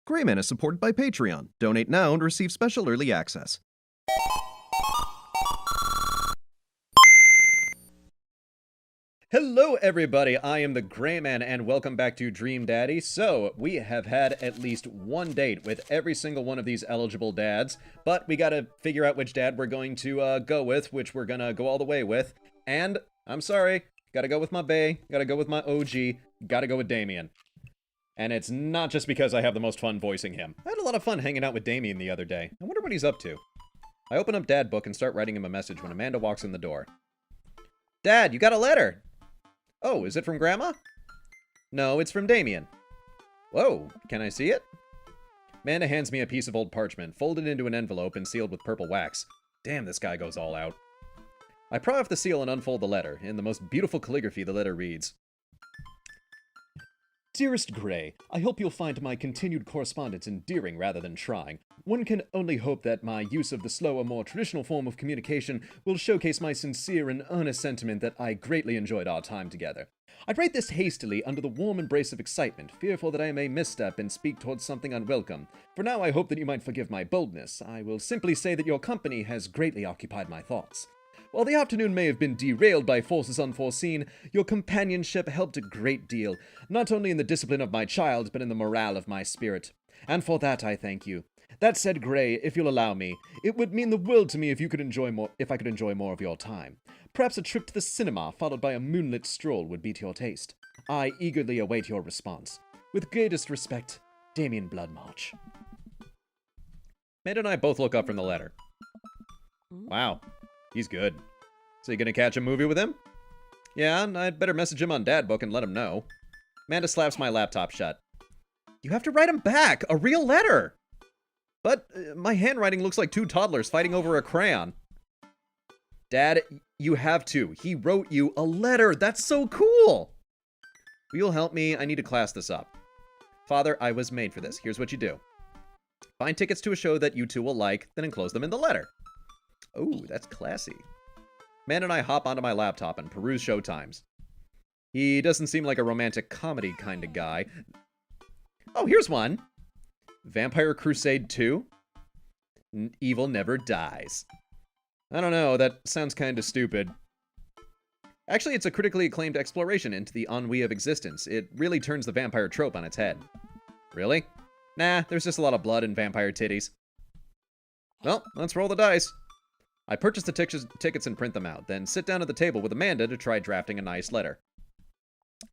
Greyman is supported by Patreon. Donate now and receive special early access. Hello everybody, I am the Greyman and welcome back to Dream Daddy. So, we have had at least one date with every single one of these eligible dads, but we gotta figure out which dad we're going to go with, which we're gonna go all the way with. And, I'm sorry, gotta go with my bae, gotta go with my OG, gotta go with Damien. And it's not just because I have the most fun voicing him. I had a lot of fun hanging out with Damien the other day. I wonder what he's up to. I open up Dad Book and start writing him a message when Amanda walks in the door. Dad, you got a letter! Oh, is it from Grandma? No, it's from Damien. Whoa, can I see it? Amanda hands me a piece of old parchment, folded into an envelope and sealed with purple wax. Damn, this guy goes all out. I pry off the seal and unfold the letter. In the most beautiful calligraphy, the letter reads, Dearest Grey, I hope you'll find my continued correspondence endearing rather than trying. One can only hope that my use of the slower, more traditional form of communication will showcase my sincere and earnest sentiment that I greatly enjoyed our time together. I write this hastily under the warm embrace of excitement, fearful that I may misstep and speak towards something unwelcome. For now I hope that you might forgive my boldness. I will simply say that your company has greatly occupied my thoughts. While the afternoon may have been derailed by forces unforeseen, your companionship helped a great deal, not only in the discipline of my child, but in the morale of my spirit. And for that I thank you. That said, Grey, if you'll allow me, it would mean the world to me if I could enjoy more of your time. Perhaps a trip to the cinema, followed by a moonlit stroll, would be to your taste. I eagerly await your response. With greatest respect, Damien Bloodmarch. Amanda and I both look up from the letter. Wow. He's good. So you gonna catch a movie with him? Yeah, I'd better message him on Dad Book and let him know. Amanda slaps my laptop shut. You have to write him back! A real letter! But my handwriting looks like two toddlers fighting over a crayon. Dad, you have to. He wrote you a letter. That's so cool! Will you help me? I need to class this up. Father, I was made for this. Here's what you do. Find tickets to a show that you two will like, then enclose them in the letter. Oh, that's classy. Man and I hop onto my laptop and peruse showtimes. He doesn't seem like a romantic comedy kind of guy. Oh, here's one. Vampire Crusade 2? Evil Never Dies. I don't know, that sounds kind of stupid. Actually, it's a critically acclaimed exploration into the ennui of existence. It really turns the vampire trope on its head. Really? Nah, there's just a lot of blood and vampire titties. Well, let's roll the dice. I purchase the tickets and print them out, then sit down at the table with Amanda to try drafting a nice letter.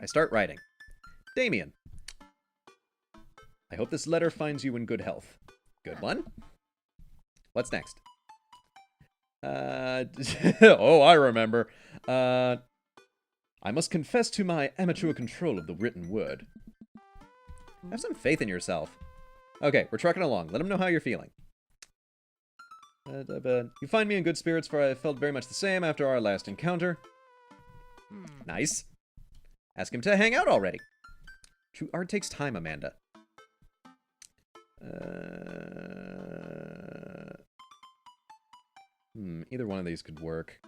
I start writing. Damien. I hope this letter finds you in good health. Good one. What's next? Oh, I remember. I must confess to my amateur control of the written word. Have some faith in yourself. Okay, we're trucking along. Let him know how you're feeling. You find me in good spirits, for I felt very much the same after our last encounter. Nice. Ask him to hang out already. True art takes time, Amanda. Either one of these could work.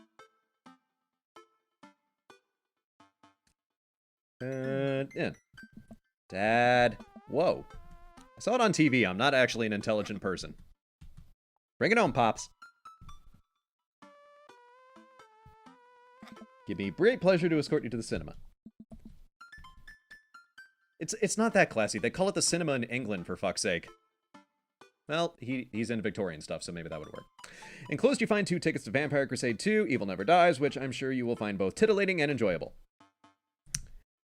Yeah. Dad. Whoa. I saw it on TV. I'm not actually an intelligent person. Bring it on, Pops. Give me great pleasure to escort you to the cinema. It's not that classy. They call it the cinema in England, for fuck's sake. Well, he's in Victorian stuff, so maybe that would work. Enclosed you find 2 tickets to Vampire Crusade 2, Evil Never Dies, which I'm sure you will find both titillating and enjoyable.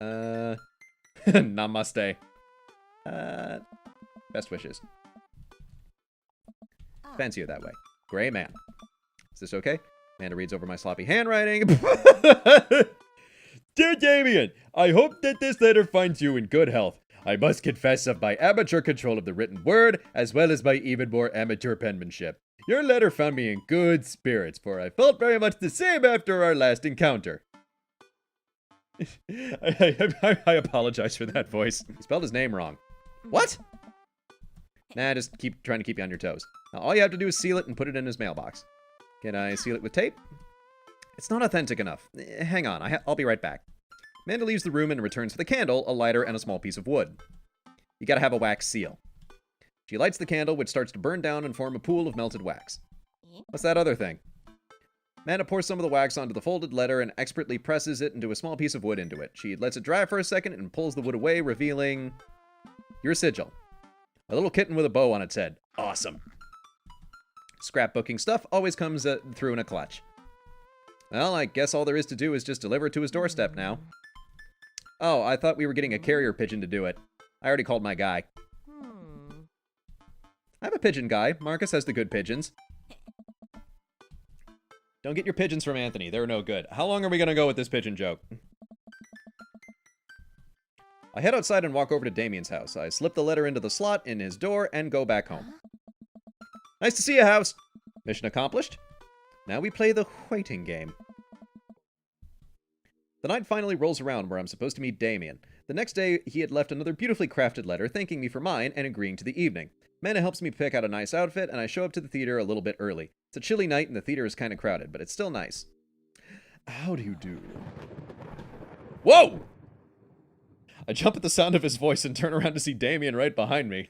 Namaste. Best wishes. Fancy you that way. Gray man. Is this okay? Amanda reads over my sloppy handwriting. Dear Damien, I hope that this letter finds you in good health. I must confess of my amateur control of the written word, as well as my even more amateur penmanship. Your letter found me in good spirits, for I felt very much the same after our last encounter. I apologize for that voice. He spelled his name wrong. What? Nah, just keep trying to keep you on your toes. Now, all you have to do is seal it and put it in his mailbox. Can I seal it with tape? It's not authentic enough. Hang on, I'll be right back. Amanda leaves the room and returns with a candle, a lighter, and a small piece of wood. You gotta have a wax seal. She lights the candle, which starts to burn down and form a pool of melted wax. What's that other thing? Amanda pours some of the wax onto the folded letter and expertly presses it into a small piece of wood into it. She lets it dry for a second and pulls the wood away, revealing your sigil. A little kitten with a bow on its head. Awesome. Scrapbooking stuff always comes through in a clutch. Well, I guess all there is to do is just deliver it to his doorstep now. Oh, I thought we were getting a carrier pigeon to do it. I already called my guy. I have a pigeon guy. Marcus has the good pigeons. Don't get your pigeons from Anthony. They're no good. How long are we going to go with this pigeon joke? I head outside and walk over to Damien's house. I slip the letter into the slot in his door and go back home. Nice to see you, house. Mission accomplished. Now we play the waiting game. The night finally rolls around where I'm supposed to meet Damien. The next day, he had left another beautifully crafted letter thanking me for mine and agreeing to the evening. Mana helps me pick out a nice outfit, and I show up to the theater a little bit early. It's a chilly night, and the theater is kind of crowded, but it's still nice. How do you do? Whoa! I jump at the sound of his voice and turn around to see Damien right behind me.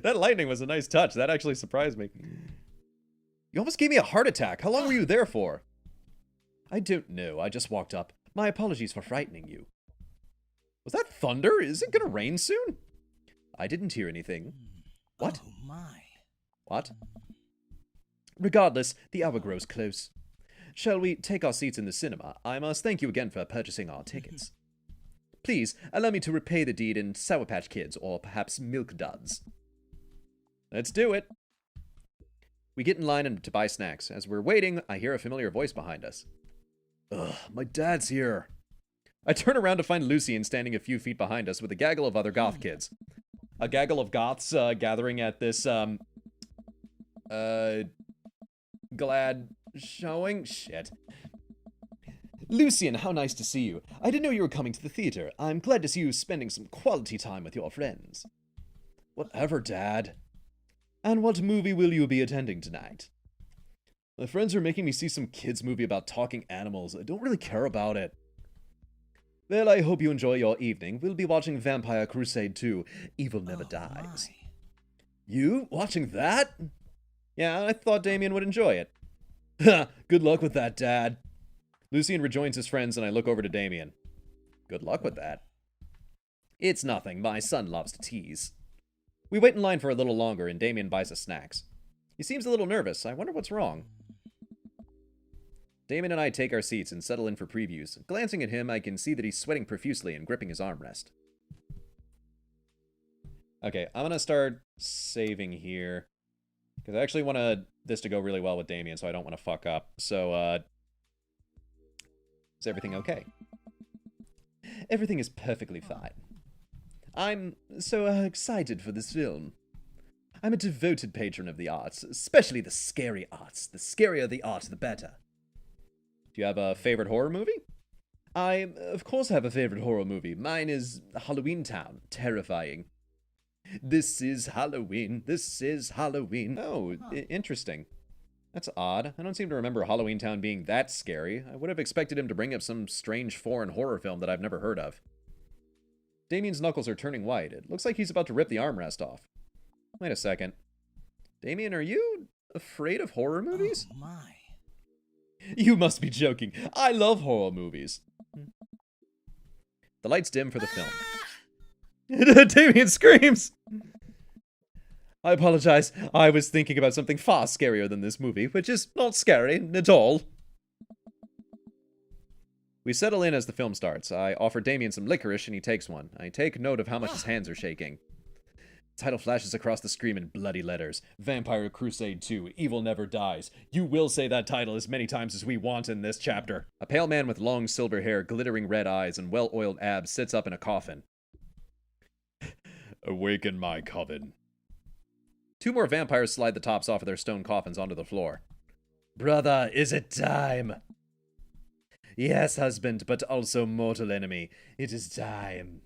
That lightning was a nice touch. That actually surprised me. You almost gave me a heart attack. How long were you there for? I don't know. I just walked up. My apologies for frightening you. Was that thunder? Is it gonna rain soon? I didn't hear anything. What? Oh my. What? Regardless, the hour grows close. Shall we take our seats in the cinema? I must thank you again for purchasing our tickets. Please, allow me to repay the deed in Sour Patch Kids, or perhaps Milk Duds. Let's do it. We get in line to buy snacks. As we're waiting, I hear a familiar voice behind us. Ugh, my dad's here. I turn around to find Lucien standing a few feet behind us with a gaggle of other goth kids. A gaggle of goths gathering at this, glad showing? Shit. Lucien, how nice to see you. I didn't know you were coming to the theater. I'm glad to see you spending some quality time with your friends. Whatever, Dad. And what movie will you be attending tonight? My friends are making me see some kids' movie about talking animals. I don't really care about it. Well, I hope you enjoy your evening. We'll be watching Vampire Crusade 2, Evil Never Dies. My. You? Watching that? Yeah, I thought Damien would enjoy it. Ha! Good luck with that, Dad. Lucien rejoins his friends and I look over to Damien. Good luck with that. It's nothing. My son loves to tease. We wait in line for a little longer and Damien buys us snacks. He seems a little nervous. I wonder what's wrong. Damien and I take our seats and settle in for previews. Glancing at him, I can see that he's sweating profusely and gripping his armrest. Okay, I'm gonna start saving here. Because I actually want this to go really well with Damien, so I don't want to fuck up. So, is everything okay? Everything is perfectly fine. I'm so excited for this film. I'm a devoted patron of the arts, especially the scary arts. The scarier the art, the better. Do you have a favorite horror movie? I, of course, have a favorite horror movie. Mine is Halloween Town. Terrifying. This is Halloween. This is Halloween. Oh, interesting. That's odd. I don't seem to remember Halloween Town being that scary. I would have expected him to bring up some strange foreign horror film that I've never heard of. Damien's knuckles are turning white. It looks like he's about to rip the armrest off. Wait a second. Damien, are you afraid of horror movies? Oh my. You must be joking. I love horror movies. The lights dim for the film. Damien screams! I apologize. I was thinking about something far scarier than this movie, which is not scary at all. We settle in as the film starts. I offer Damien some licorice and he takes one. I take note of how much his hands are shaking. The title flashes across the screen in bloody letters. Vampire Crusade 2, Evil Never Dies. You will say that title as many times as we want in this chapter. A pale man with long silver hair, glittering red eyes, and well-oiled abs sits up in a coffin. Awaken my coven. Two more vampires slide the tops off of their stone coffins onto the floor. Brother, is it time? Yes, husband, but also mortal enemy. It is time.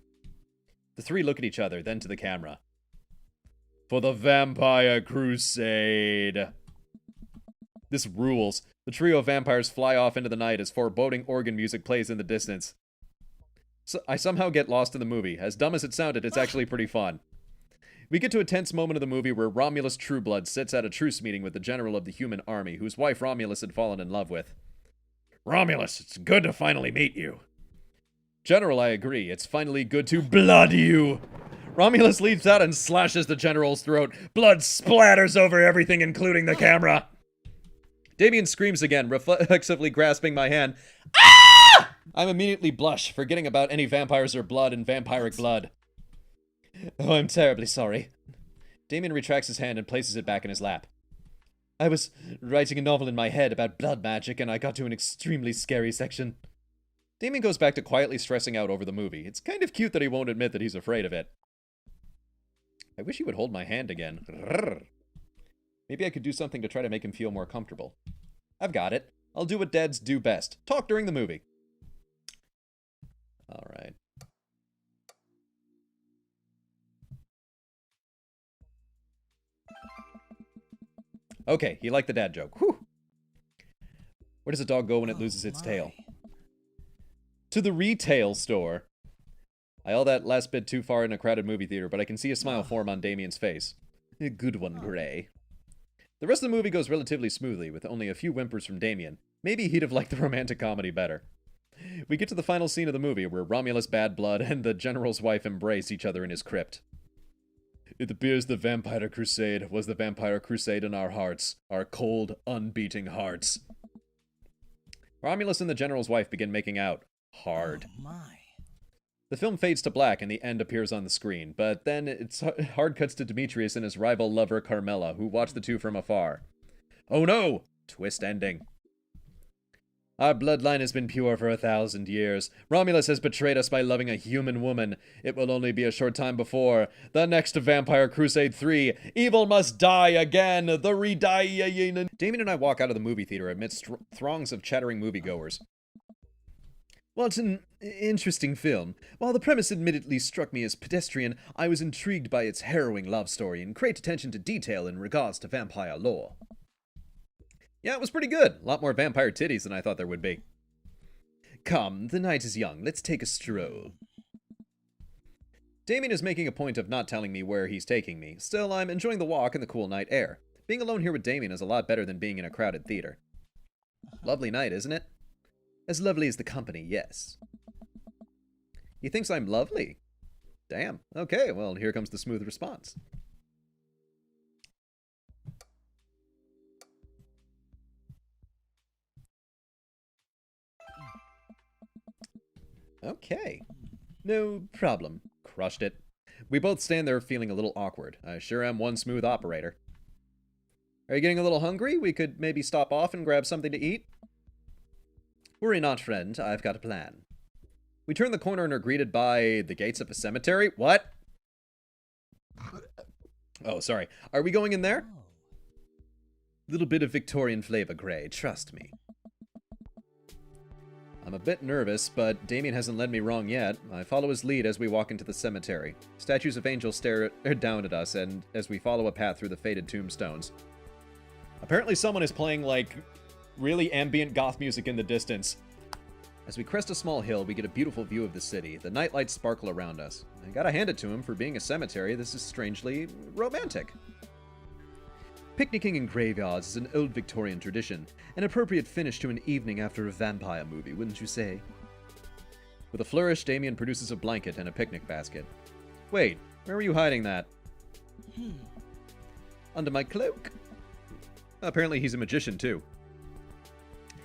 The three look at each other, then to the camera. For the Vampire Crusade. This rules. The trio of vampires fly off into the night as foreboding organ music plays in the distance. So I somehow get lost in the movie. As dumb as it sounded, it's actually pretty fun. We get to a tense moment of the movie where Romulus Trueblood sits at a truce meeting with the general of the human army, whose wife Romulus had fallen in love with. Romulus, it's good to finally meet you. General, I agree. It's finally good to blood you. Romulus leaps out and slashes the general's throat. Blood splatters over everything, including the camera. Damien screams again, reflexively grasping my hand. Ah! I'm immediately blush, forgetting about any vampires or blood and vampiric blood. Oh, I'm terribly sorry. Damien retracts his hand and places it back in his lap. I was writing a novel in my head about blood magic, and I got to an extremely scary section. Damien goes back to quietly stressing out over the movie. It's kind of cute that he won't admit that he's afraid of it. I wish he would hold my hand again. Maybe I could do something to try to make him feel more comfortable. I've got it. I'll do what dads do best. Talk during the movie. Alright. Okay, he liked the dad joke. Whew. Where does a dog go when it loses its tail? To the retail store. I yelled that last bit too far in a crowded movie theater, but I can see a smile form on Damien's face. A good one, Gray. The rest of the movie goes relatively smoothly, with only a few whimpers from Damien. Maybe he'd have liked the romantic comedy better. We get to the final scene of the movie, where Romulus Bad Blood and the General's wife embrace each other in his crypt. It appears the Vampire Crusade was the Vampire Crusade in our hearts. Our cold, unbeating hearts. Romulus and the General's wife begin making out. Hard. Oh my. The film fades to black and the end appears on the screen, but then it's hard cuts to Demetrius and his rival lover Carmela, who watch the two from afar. Oh no! Twist ending. Our bloodline has been pure for 1,000 years. Romulus has betrayed us by loving a human woman. It will only be a short time before the next Vampire Crusade 3. Evil must die again. The re-die. Damien and I walk out of the movie theater amidst throngs of chattering moviegoers. Well, it's an interesting film. While the premise admittedly struck me as pedestrian, I was intrigued by its harrowing love story and great attention to detail in regards to vampire lore. Yeah, it was pretty good. A lot more vampire titties than I thought there would be. Come, the night is young. Let's take a stroll. Damien is making a point of not telling me where he's taking me. Still, I'm enjoying the walk and the cool night air. Being alone here with Damien is a lot better than being in a crowded theater. Lovely night, isn't it? As lovely as the company, yes. He thinks I'm lovely. Damn. Okay, well, here comes the smooth response. Okay. No problem. Crushed it. We both stand there feeling a little awkward. I sure am one smooth operator. Are you getting a little hungry? We could maybe stop off and grab something to eat? Worry not, friend. I've got a plan. We turn the corner and are greeted by the gates of a cemetery. What? Oh, sorry. Are we going in there? Little bit of Victorian flavor, Gray. Trust me. I'm a bit nervous, but Damien hasn't led me wrong yet. I follow his lead as we walk into the cemetery. Statues of angels stare down at us, and as we follow a path through the faded tombstones. Apparently someone is playing, like, really ambient goth music in the distance. As we crest a small hill, we get a beautiful view of the city. The nightlights sparkle around us. I gotta hand it to him, for being a cemetery, this is strangely romantic. Picnicking in graveyards is an old Victorian tradition, an appropriate finish to an evening after a vampire movie, wouldn't you say? With a flourish, Damien produces a blanket and a picnic basket. Wait, where were you hiding that? Under my cloak. Apparently he's a magician, too.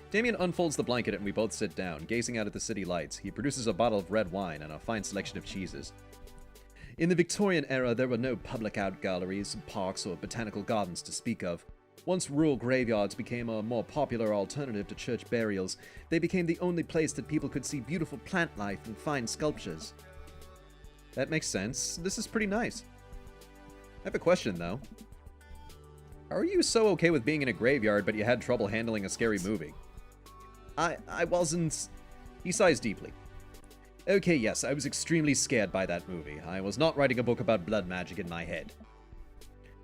Damien unfolds the blanket and we both sit down, gazing out at the city lights. He produces a bottle of red wine and a fine selection of cheeses. In the Victorian era, there were no public art galleries, parks, or botanical gardens to speak of. Once rural graveyards became a more popular alternative to church burials, they became the only place that people could see beautiful plant life and fine sculptures. That makes sense. This is pretty nice. I have a question, though. How are you so okay with being in a graveyard, but you had trouble handling a scary movie? I wasn't... He sighs deeply. Okay, yes, I was extremely scared by that movie. I was not writing a book about blood magic in my head.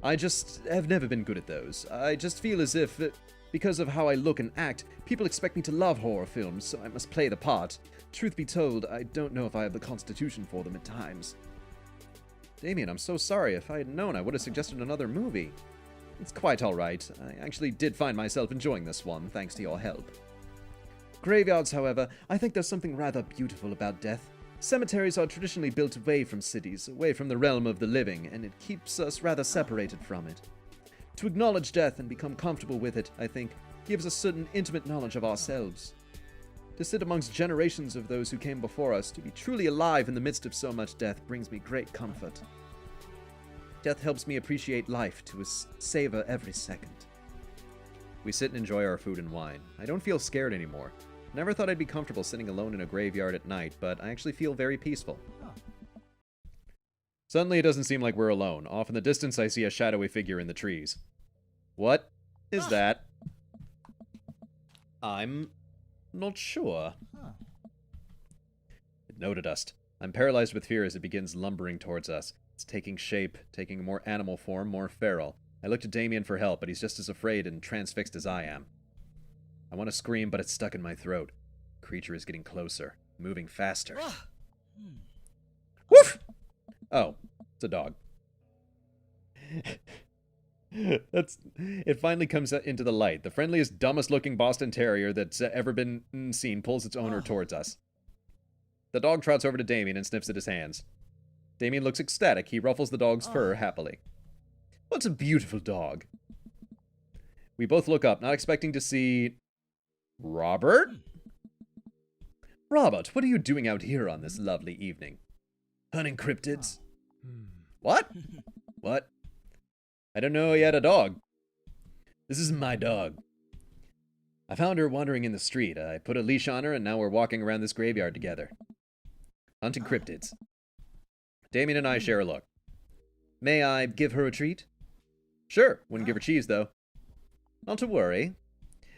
I just have never been good at those. I just feel as if, because of how I look and act, people expect me to love horror films, so I must play the part. Truth be told, I don't know if I have the constitution for them at times. Damien, I'm so sorry. If I had known, I would have suggested another movie. It's quite alright. I actually did find myself enjoying this one, thanks to your help. Graveyards, however, I think there's something rather beautiful about death. Cemeteries are traditionally built away from cities, away from the realm of the living, and it keeps us rather separated from it. To acknowledge death and become comfortable with it, I think, gives us certain intimate knowledge of ourselves. To sit amongst generations of those who came before us, to be truly alive in the midst of so much death, brings me great comfort. Death helps me appreciate life, to savor every second. We sit and enjoy our food and wine. I don't feel scared anymore. Never thought I'd be comfortable sitting alone in a graveyard at night, but I actually feel very peaceful. Suddenly it doesn't seem like we're alone. Off in the distance I see a shadowy figure in the trees. What is that? I'm not sure. It noted us. I'm paralyzed with fear as it begins lumbering towards us. It's taking shape, taking a more animal form, more feral. I look to Damien for help, but he's just as afraid and transfixed as I am. I want to scream, but it's stuck in my throat. The creature is getting closer, moving faster. Woof! Oh, it's a dog. It finally comes into the light. The friendliest, dumbest looking Boston Terrier that's ever been seen pulls its owner towards us. The dog trots over to Damien and sniffs at his hands. Damien looks ecstatic. He ruffles the dog's fur happily. What's a beautiful dog? We both look up, not expecting to see... Robert? Robert, what are you doing out here on this lovely evening? Hunting cryptids. What? What? I don't know he had a dog. This is my dog. I found her wandering in the street. I put a leash on her, and now we're walking around this graveyard together. Hunting cryptids. Damien and I share a look. May I give her a treat? Sure. Wouldn't give her cheese, though. Not to worry.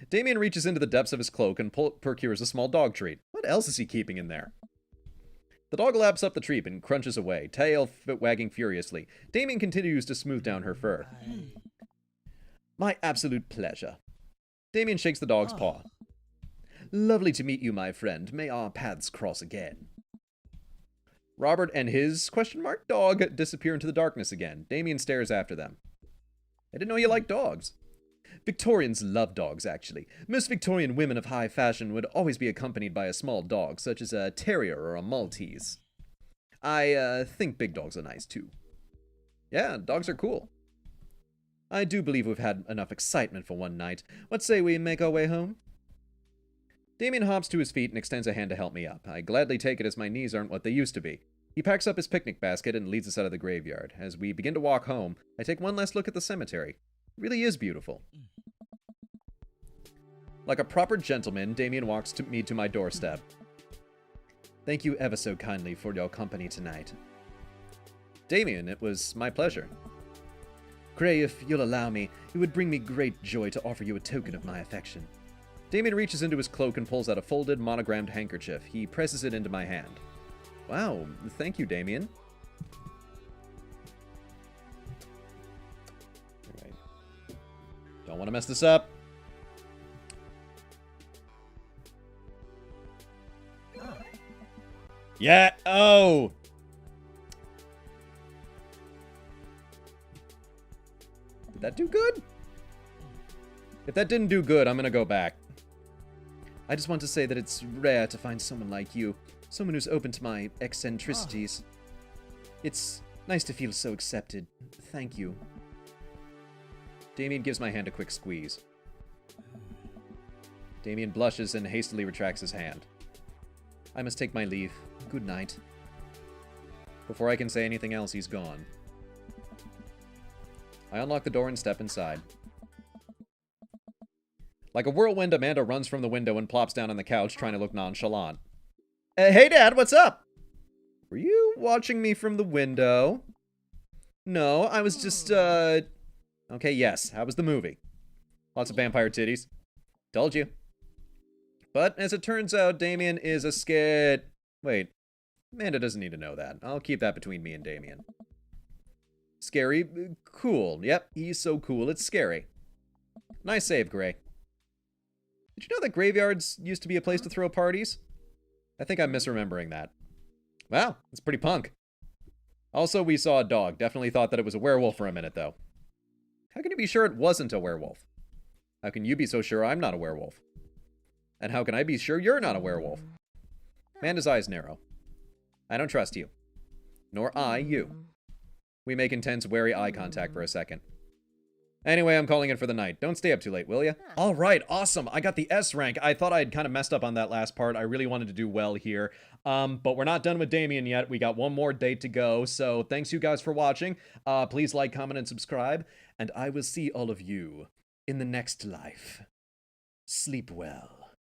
Damien reaches into the depths of his cloak and procures a small dog treat. What else is he keeping in there? The dog laps up the treat and crunches away, tail wagging furiously. Damien continues to smooth down her fur. My absolute pleasure. Damien shakes the dog's paw. Lovely to meet you, my friend. May our paths cross again. Robert and his dog disappear into the darkness again. Damien stares after them. I didn't know you liked dogs. Victorians love dogs, actually. Most Victorian women of high fashion would always be accompanied by a small dog, such as a terrier or a Maltese. I think big dogs are nice, too. Yeah, dogs are cool. I do believe we've had enough excitement for one night. What say we make our way home? Damien hops to his feet and extends a hand to help me up. I gladly take it as my knees aren't what they used to be. He packs up his picnic basket and leads us out of the graveyard. As we begin to walk home, I take one last look at the cemetery. It really is beautiful. Like a proper gentleman, Damien walks me to my doorstep. Thank you ever so kindly for your company tonight. Damien, it was my pleasure. Gray, if you'll allow me, it would bring me great joy to offer you a token of my affection. Damien reaches into his cloak and pulls out a folded, monogrammed handkerchief. He presses it into my hand. Wow, thank you, Damien. Alright. Don't want to mess this up. Yeah, oh! Did that do good? If that didn't do good, I'm gonna go back. I just want to say that it's rare to find someone like you. Someone who's open to my eccentricities. It's nice to feel so accepted. Thank you. Damien gives my hand a quick squeeze. Damien blushes and hastily retracts his hand. I must take my leave. Good night. Before I can say anything else, he's gone. I unlock the door and step inside. Like a whirlwind, Amanda runs from the window and plops down on the couch, trying to look nonchalant. Hey, Dad, what's up? Were you watching me from the window? No, I was just, Okay, yes. How was the movie? Lots of vampire titties. Told you. But, as it turns out, Damien is a scared... Wait. Amanda doesn't need to know that. I'll keep that between me and Damien. Scary? Cool. Yep, he's so cool, it's scary. Nice save, Gray. Did you know that graveyards used to be a place to throw parties? I think I'm misremembering that. Wow, that's pretty punk. Also, we saw a dog. Definitely thought that it was a werewolf for a minute, though. How can you be sure it wasn't a werewolf? How can you be so sure I'm not a werewolf? And how can I be sure you're not a werewolf? Amanda's eyes narrow. I don't trust you. Nor I you. We make intense, wary eye contact for a second. Anyway, I'm calling it for the night. Don't stay up too late, will ya? All right, awesome. I got the S rank. I thought I'd kind of messed up on that last part. I really wanted to do well here. But we're not done with Damien yet. We got one more day to go. So thanks you guys for watching. Please like, comment, and subscribe. And I will see all of you in the next life. Sleep well.